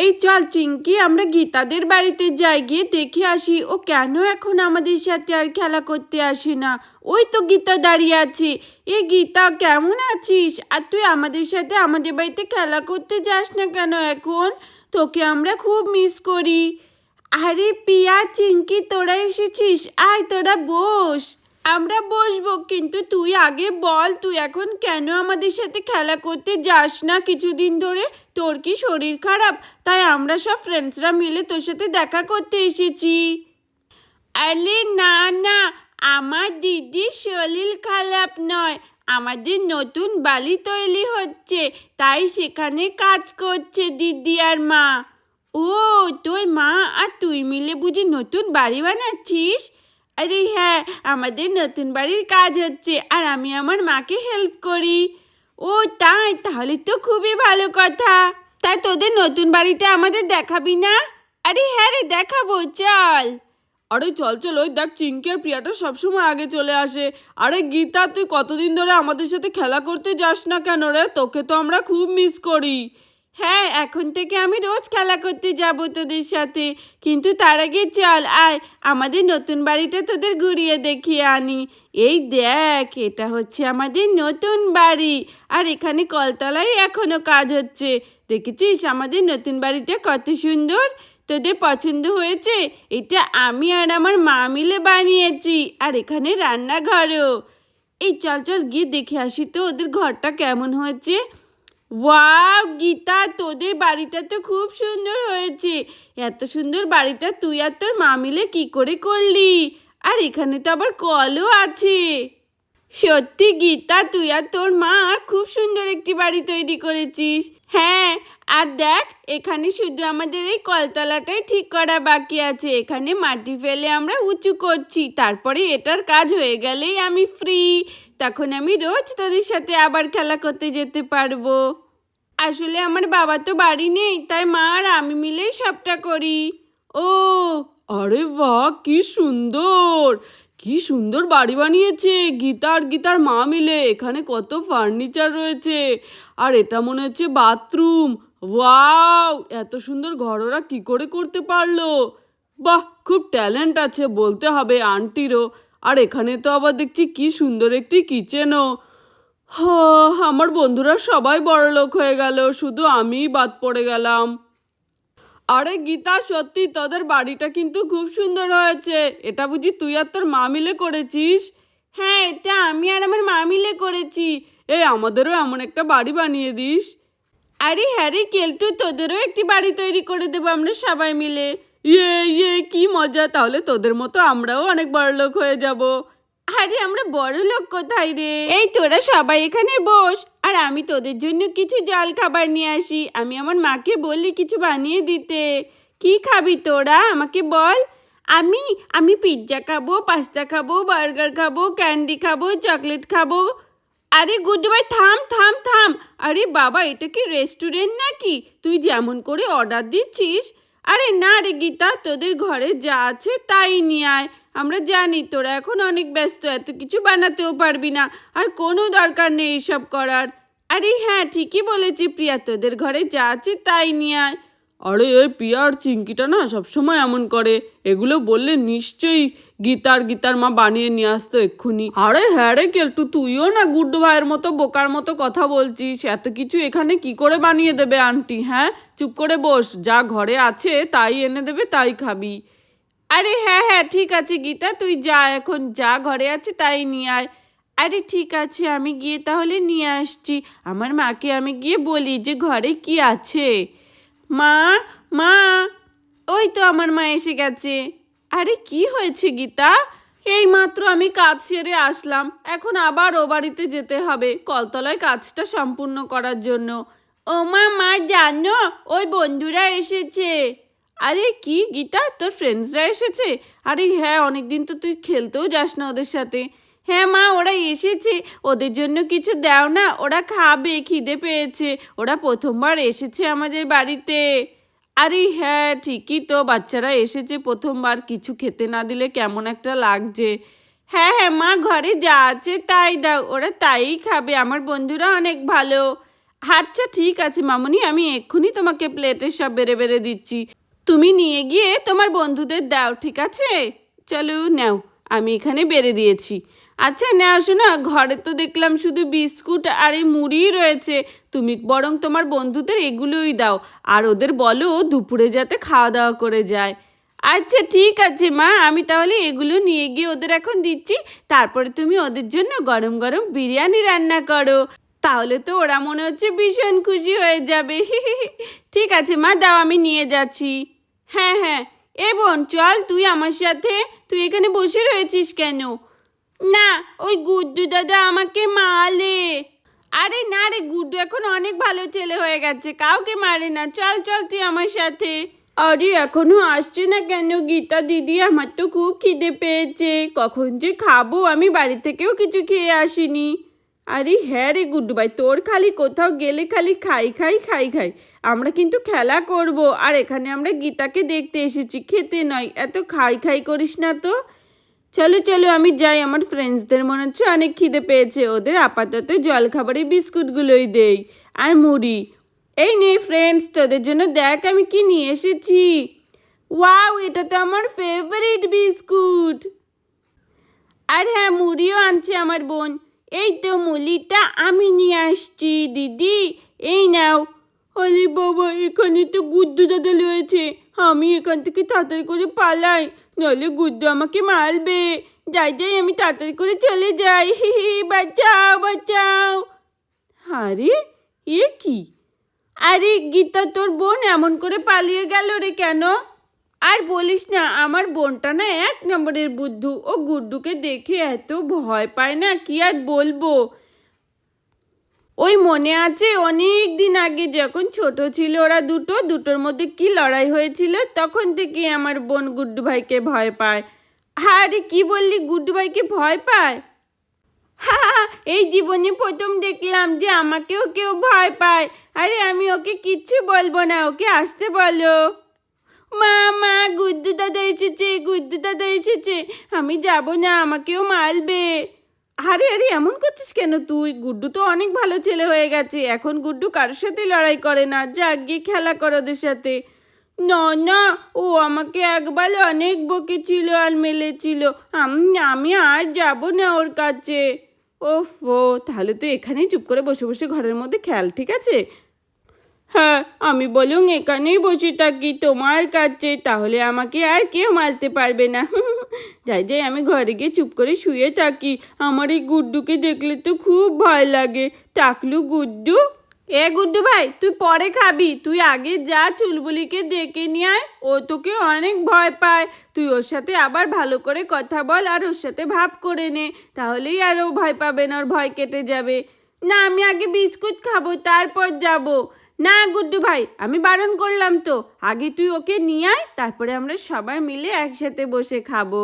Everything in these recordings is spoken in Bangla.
এই চল চিঙ্কি, আমরা গীতাদের বাড়িতে যাই, গিয়ে দেখে আসি ও কেন এখন আমাদের সাথে আর খেলা করতে আসে না। ওই তো গীতা দাঁড়িয়ে আছে। এ গীতা, কেমন আছিস? আর তুই আমাদের সাথে আমাদের বাড়িতে খেলা করতে যাস না কেন এখন? তোকে আমরা খুব মিস করি। আরে পিয়া, চিঙ্কি, তোরা এসেছিস, আয় তোরা বস। আমরা বসবো, কিন্তু তুই আগে বল, তুই এখন কেন আমাদের সাথে খেলা করতে যাস না কিছুদিন ধরে? তোর কি শরীর খারাপ? তাই আমরা সব ফ্রেন্ডসরা মিলে তোর সাথে দেখা করতে এসেছি। আরে না না, আমার দিদির শরীর খারাপ নয়, আমাদের নতুন বাড়ি তৈরি হচ্ছে, তাই সেখানে কাজ করছে দিদি আর মা। ও, তোর মা আর তুই মিলে বুঝি নতুন বাড়ি বানাচ্ছিস? আরে হ্যাঁ, আমাদের নতুন বাড়ির কাজ হচ্ছে আর আমি আমার মাকে হেল্প করি। ও তাই, তাহলে তো খুবই ভালো কথা। তাই তোদের নতুন বাড়িটা আমাদের দেখাবি না? আরে হ্যাঁ রে, দেখাবো, চল। আরে চল চল, ওই দেখ চিঙ্কি আর প্রিয়াটা সবসময় আগে চলে আসে। আরে গীতা, তুই কতদিন ধরে আমাদের সাথে খেলা করতে যাস না কেন রে? তোকে তো আমরা খুব মিস করি। হ্যাঁ, এখন থেকে আমি রোজ খেলা করতে যাব তোদের সাথে, কিন্তু তার আগে চল আয়, আমাদের নতুন বাড়িটা তোদের ঘুরিয়ে দেখিয়ে আনি। এই দেখ, এটা হচ্ছে আমাদের নতুন বাড়ি, আর এখানে কলতলায় এখনো কাজ হচ্ছে। দেখেছিস আমাদের নতুন বাড়িটা কত সুন্দর? তোদের পছন্দ হয়েছে? এটা আমি আর আমার মা মিলে বানিয়েছি, আর এখানে রান্নাঘরও। এই চল চল, গিয়ে দেখে আসি তো ওদের ঘরটা কেমন হয়েছে। ওয়াও গীতা, তোদের বাড়িটা তো খুব সুন্দর হয়েছে। এত সুন্দর বাড়িটা তুই আর তোর মা মিলে কি করে করলি? আর এখানে তো আবার কলও আছে। সত্যি গীতা, তুই আর তোর মা খুব সুন্দর একটি বাড়ি তৈরি করেছিস। হ্যাঁ, আর দেখ, এখানে শুধু আমাদের এই কলতলাটাই ঠিক করা বাকি আছে। এখানে মাটি ফেলে আমরা উঁচু করছি, তারপরে এটার কাজ হয়ে গেলেই আমি ফ্রি। তখন আমি রোজ তোদের সাথে আবার খেলা করতে যেতে পারবো। আসলে আমার বাবা তো বাড়ি নেই, তাই মা আর আমি মিলেই সবটা করি। ও, আরে বাহ, কি সুন্দর! কি সুন্দর বাড়ি বানিয়েছে গীতা আর গীতার মা মিলে। এখানে কত ফার্নিচার রয়েছে, আর এটা মনে হচ্ছে বাথরুম। ওয়াও, এত সুন্দর ঘর ওরা কি করে করতে পারলো? বাহ, খুব ট্যালেন্ট আছে বলতে হবে আন্টিরও। আর এখানে তো আবার দেখছি কি সুন্দর একটি কিচেনও। আমার বন্ধুরা সবাই বড়লোক হয়ে গেল, শুধু আমিই বাদ পড়ে গেলাম। আরে গীতা, সত্যি তোদের বাড়িটা কিন্তু খুব সুন্দর হয়েছে। এটা বুঝি তুই আর তোর মা মিলে করেছিস? হ্যাঁ, এটা আমি আর আমার মা মিলে করেছি। এই আমাদেরও এমন একটা বাড়ি বানিয়ে দিস। আরে হ্যাঁ রে কেলটু, তোদেরও একটি বাড়ি তৈরি করে দেবো আমরা সবাই মিলে। ইয়ে ইয়ে, কি মজা! তাহলে তোদের মতো আমরাও অনেক বড়লোক হয়ে যাব। আরে আমরা বড় লোক কোথায় রে? এই তোরা সবাই এখানে বস, আর আমি তোদের জন্য কিছু জল খাবার নিয়ে আসি। আমি আমার মাকে বলি কিছু বানিয়ে দিতে। কি খাবি তোরা, আমাকে বল। আমি আমি পিৎজা খাবো, পাস্তা খাবো, বার্গার খাবো, ক্যান্ডি খাবো, চকলেট খাবো। আরে গুড্ডু ভাই, থাম থাম থাম। আরে বাবা, এটা কি রেস্টুরেন্ট নাকি? তুই যেমন করে অর্ডার দিচ্ছিস। আরে না রে গীতা, তোদের ঘরে যা আছে তাই নিয়ে আয়। আমরা জানি তোরা এখন অনেক ব্যস্ত, এত কিছু বানাতেও পারবি না, আর কোনো দরকার নেই এসব করার। আরে হ্যাঁ, ঠিকই বলেছি প্রিয়া, তোদের ঘরে যা আছে তাই নিয়ে আয়। আরে এই প্রিয়া আর চিঙ্কিটা না সবসময় এমন করে। এগুলো বললে নিশ্চয়ই গীতার মা বানিয়ে নিয়ে আসতো এক্ষুনি। আরে হ্যাঁ রে কেলটু, তুইও না গুড্ডু ভাইয়ের মতো বোকার মতো কথা বলছিস। এত কিছু এখানে কি করে বানিয়ে দেবে আন্টি? হ্যাঁ, চুপ করে বস, যা ঘরে আছে তাই এনে দেবে, তাই খাবি। আরে হ্যাঁ হ্যাঁ, ঠিক আছে গীতা, তুই যা, এখন যা ঘরে আছে তাই নিয়ে আয়। আরে ঠিক আছে, আমি গিয়ে তাহলে নিয়ে আসছি। আমার মাকে আমি গিয়ে বলি যে ঘরে কি আছে। মা, মা, ওই তো আমার মা এসে গেছে। আরে কি হয়েছে গীতা? এই মাত্র আমি কাজ সেরে আসলাম, এখন আবার ও বাড়িতে যেতে হবে কলতলায় কাজটা সম্পূর্ণ করার জন্য। ও মা, মা জানো, ওই বন্ধুরা এসেছে। আরে কি গীতা, তোর ফ্রেন্ডসরা এসেছে? আরে হ্যাঁ, অনেকদিন তো তুই খেলতেও যাস না ওদের সাথে। হ্যাঁ মা, ওরা এসেছে, ওদের জন্য কিছু দাও না, ওরা খাবে, খিদে পেয়েছে। ওরা প্রথমবার এসেছে আমাদের বাড়িতে। আরে হ্যাঁ, ঠিকই তো, বাচ্চারা এসেছে প্রথমবার, কিছু খেতে না দিলে কেমন একটা লাগছে। হ্যাঁ হ্যাঁ মা, ঘরে যা আছে তাই দাও, ওরা তাই খাবে, আমার বন্ধুরা অনেক ভালো। আচ্ছা ঠিক আছে মামুনি, আমি এক্ষুনি তোমাকে প্লেটে সব বেড়ে বেড়ে দিচ্ছি। তুমি নিয়ে গিয়ে তোমার বন্ধুদের দাও, ঠিক আছে? চলো নাও, আমি এখানে বেড়ে দিয়েছি। আচ্ছা নাও শোনো, ঘরে তো দেখলাম শুধু বিস্কুট আর এই মুড়িই রয়েছে। তুমি বরং তোমার বন্ধুদের এগুলোই দাও, আর ওদের বলো দুপুরে যাতে খাওয়া দাওয়া করে যায়। আচ্ছা ঠিক আছে মা, আমি তাহলে এগুলো নিয়ে গিয়ে ওদের এখন দিচ্ছি। তারপরে তুমি ওদের জন্য গরম গরম বিরিয়ানি রান্না করো। তাহলে তো ওরা মনে হচ্ছে ভীষণ খুশি হয়ে যাবে। ঠিক আছে মা, দাও আমি নিয়ে যাচ্ছি। হ্যাঁ হ্যাঁ, এ বোন চল তুই আমার সাথে। তুই এখানে বসে রয়েছিস কেন? না, ওই গুড্ডু দাদা আমাকে মারলে। আরে না রে, গুড্ডু এখন অনেক ভালো ছেলে হয়ে গেছে, কাউকে মারে না। চল চল তুই আমার সাথে। আরে এখনো আসছে না কেন গীতা দিদি? আমার তো খুব খিদে পেয়েছে, কখন যে খাবো, আমি বাড়ি থেকেও কিছু খেয়ে আসিনি। আরে হ্যাঁ রে গুড্ডু ভাই, তোর খালি কোথাও গেলে খালি খাই খাই খাই খাই। আমরা কিন্তু খেলা করব, আর এখানে আমরা গীতাকে দেখতে এসেছি, খেতে নয়। এত খাই খাই করিস না তো। চলো চলো আমি যাই, আমার ফ্রেন্ডসদের মনে হচ্ছে অনেক খিদে পেয়েছে, ওদের আপাতত জলখাবারে বিস্কুটগুলোই দেই আর মুড়ি। এই নে ফ্রেন্ডস, তোদের জন্য দেখ আমি কি নিয়ে এসেছি। ওয়াও, এটা তো আমার ফেভারিট বিস্কুট। আর হ্যাঁ, মুড়িও আনছে আমার বোন। এই তো মুড়িটা আমি নিয়ে আসছি দিদি, এই নাও। আরে বাবা, এখানে তো গুড্ডু দাদা রয়েছে। আমি এখান থেকে তাড়াতাড়ি করে পালাই, নাহলে গুড্ডু আমাকে মারবে। যাই যাই, আমি তাড়াতাড়ি করে চলে যাই। হি হি, বাঁচাও বাঁচাও। আরে এ কি? আরে গীতা, তোর বোন এমন করে পালিয়ে গেল রে কেন? আর বলিস না, আমার বোনটা না এক নম্বরের বুদ্ধু। ও গুড্ডুকে দেখে এত ভয় পায় না, কি আর বলবো। ওই মনে আছে অনেক দিন আগে যখন ছোট ছিল ওরা দুটোর মধ্যে কি লড়াই হয়েছিল, তখন থেকে আমার বোন গুড্ডু ভাইকে ভয় পায়। আরে কি বললি, গুড্ডু ভাইকে ভয় পায়? হা, এই জীবনে প্রথম দেখলাম যে আমাকেও কেউ ভয় পায়। আরে আমি ওকে কিচ্ছু বলবো না, ওকে আসতে বলো। মা মা, গুড্ডু দাদা এসেছে, গুড্ডু দাদা এসেছে। আমি যাব না, আমাকেও মারবে। আরে আরে, এমন করছিস কেন তুই? গুড্ডু তো অনেক ভালো ছেলে হয়ে গেছে, এখন গুড্ডু কারোর সাথে লড়াই করে না। যা গিয়ে খেলা কর ওদের সাথে। না না, ও আমাকে একবার অনেক বকেছিল আর মেলেছিল। আমি আর যাব না ওর কাছে। ওফো, তাহলে তো এখানেই চুপ করে বসে বসে ঘরের মধ্যে খেল, ঠিক আছে? হ্যাঁ, আমি বলুন এখানেই বসে থাকি তোমার কাছে, তাহলে আমাকে আর কেউ মারতে পারবে না। যাই যাই, আমি ঘরে গিয়ে চুপ করে শুয়ে থাকি। আমার এই গুড্ডুকে দেখলে তো খুব ভয় লাগে। টাকলু গুড্ডু, এ গুড্ডু ভাই, তুই পরে খাবি, তুই আগে যা চুলবুলিকে ডেকে নিয়ে আয়। ও তোকে অনেক ভয় পায়। তুই ওর সাথে আবার ভালো করে কথা বল আর ওর সাথে ভাব করে নে, তাহলেই আর ও ভয় পাবে না, ওর ভয় কেটে যাবে। না, আমি আগে বিস্কুট খাবো তারপর যাব। না গুড্ডু ভাই, আমি বারণ করলাম তো। আগে তুই ওকে নিয়ে আয়, তারপরে আমরা সবাই মিলে একসাথে বসে খাবো।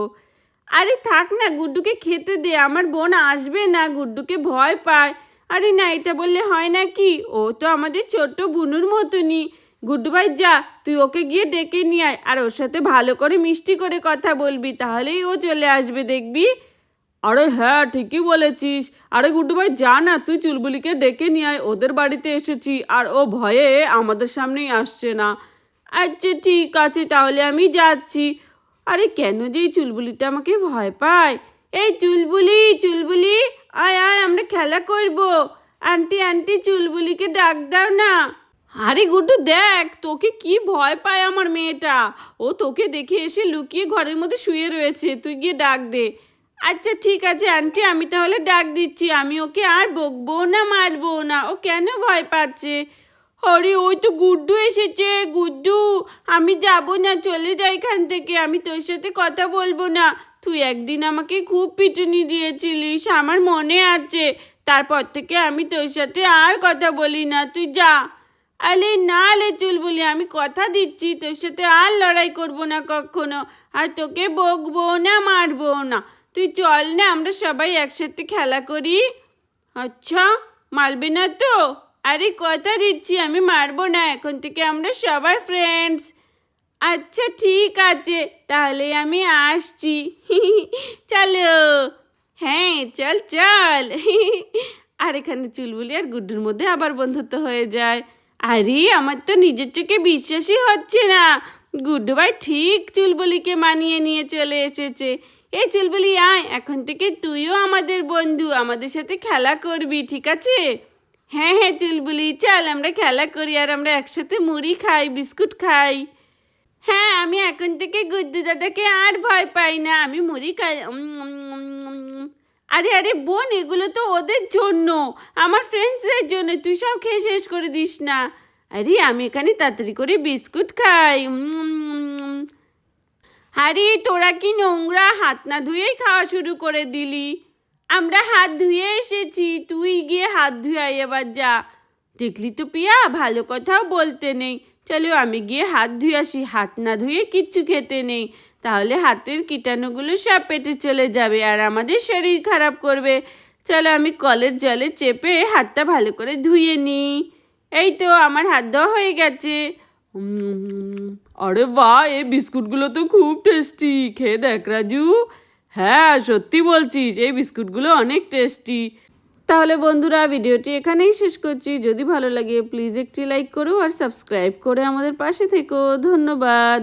আরে থাক না, গুড্ডুকে খেতে দে, আমার বোন আসবে না, গুড্ডুকে ভয় পায়। আরে না, এটা বললে হয় নাকি? ও তো আমাদের ছোট্ট বুনুর মতনই। গুড্ডু ভাই যা, তুই ওকে গিয়ে ডেকে নিয়ে আয়, আর ওর সাথে ভালো করে মিষ্টি করে কথা বলবি, তাহলেই ও চলে আসবে দেখবি। আরে হ্যাঁ, ঠিকই বলেছিস। আরে গুড্ডু ভাই যা না, তুই চুলবুলিকে ডেকে নিয়ে আয়, ওদের বাড়িতে এসেছি আর ও ভয়ে আমাদের সামনেই আসছে না। আচ্ছা ঠিক আছে, তাহলে আমি যাচ্ছি। আরে কেন যে এই চুলবুলিটা আমাকে ভয় পায়? এই চুলবুলি, চুলবুলি, আয় আয়, আমরা খেলা করব। আন্টি আন্টি, চুলবুলিকে ডাক দাও না। আরে গুড্ডু দেখ, তোকে কি ভয় পায় আমার মেয়েটা। ও তোকে দেখে এসে লুকিয়ে ঘরের মধ্যে শুয়ে রয়েছে, তুই গিয়ে ডাক দে। আচ্ছা ঠিক আছে আন্টি, আমি তাহলে ডাক দিচ্ছি। আমি ওকে আর বকবো না, মারবো না। ও কেন ভয় পাচ্ছে? আরে ওই তো গুড্ডু এসেছে। গুড্ডু, আমি যাব না, চলে যাই এখান থেকে, আমি তোর সাথে কথা বলবো না। তুই একদিন আমাকে খুব পিটুনি দিয়েছিলিস, আমার মনে আছে। তারপর থেকে আমি তোর সাথে আর কথা বলি না, তুই যা। আরে না লে চুলবুলি, আমি কথা দিচ্ছি তোর সাথে আর লড়াই করব না কখনো, আর তোকে বকবো না, মারবো না। তুই চল না, আমরা সবাই একসাথে খেলা করি। আচ্ছা, মারবে না তো? আরে কথা দিচ্ছি আমি মারবো না, এখন থেকে আমরা সবাই ফ্রেন্ডস। আচ্ছা ঠিক আছে, তাহলে আমি আসছি। চলো। হ্যাঁ চল চল। আর এখানে চুলবুলি আর গুড্ডুর মধ্যে আবার বন্ধুত্ব হয়ে যায়। আরে আমার তো নিজের চোখে বিশ্বাসই হচ্ছে না, গুড্ডু ভাই ঠিক চুলবুলিকে মানিয়ে নিয়ে চলে এসেছে। এই চুলবুলি আয়, এখন থেকে তুইও আমাদের বন্ধু, আমাদের সাথে খেলা করবি, ঠিক আছে? হ্যাঁ হ্যাঁ চুলবুলি, চল আমরা খেলা করি আর আমরা একসাথে মুড়ি খাই, বিস্কুট খাই। হ্যাঁ, আমি এখন থেকে গুড্ডু দাদাকে আর ভয় পাই না, আমি মুড়ি খাই। আরে আরে বোন, এগুলো তো ওদের জন্য, আমার ফ্রেন্ডসদের জন্য, তুই সব খেয়ে শেষ করে দিস না। আরে আমি এখানে তাড়াতাড়ি করে বিস্কুট খাই। আরে তোরা কি নোংরা, হাত না ধুয়েই খাওয়া শুরু করে দিলি। আমরা হাত ধুয়ে এসেছি, তুই গিয়ে হাত ধুয়ে আয় এবার যা। দেখলি তো পিয়া, ভালো কথাও বলতে নেই। চলো আমি গিয়ে হাত ধুয়ে আসি, হাত না ধুয়ে কিচ্ছু খেতে নেই, তাহলে হাতের কীটাণুগুলো সব পেটে চলে যাবে আর আমাদের শরীর খারাপ করবে। চলো আমি কলের জলে চেপে হাতটা ভালো করে ধুয়ে নিই। এই তো আমার হাত ধোয়া হয়ে গেছে। আরে বাহ, এই বিস্কুটগুলো তো খুব টেস্টি, খেয়ে দেখ রাজু। হ্যাঁ সত্যি বলছিস, এই বিস্কুটগুলো অনেক টেস্টি। তাহলে বন্ধুরা ভিডিওটি এখানেই শেষ করছি। যদি ভালো লাগে প্লিজ একটি লাইক করো আর সাবস্ক্রাইব করে আমাদের পাশে থেকো। ধন্যবাদ।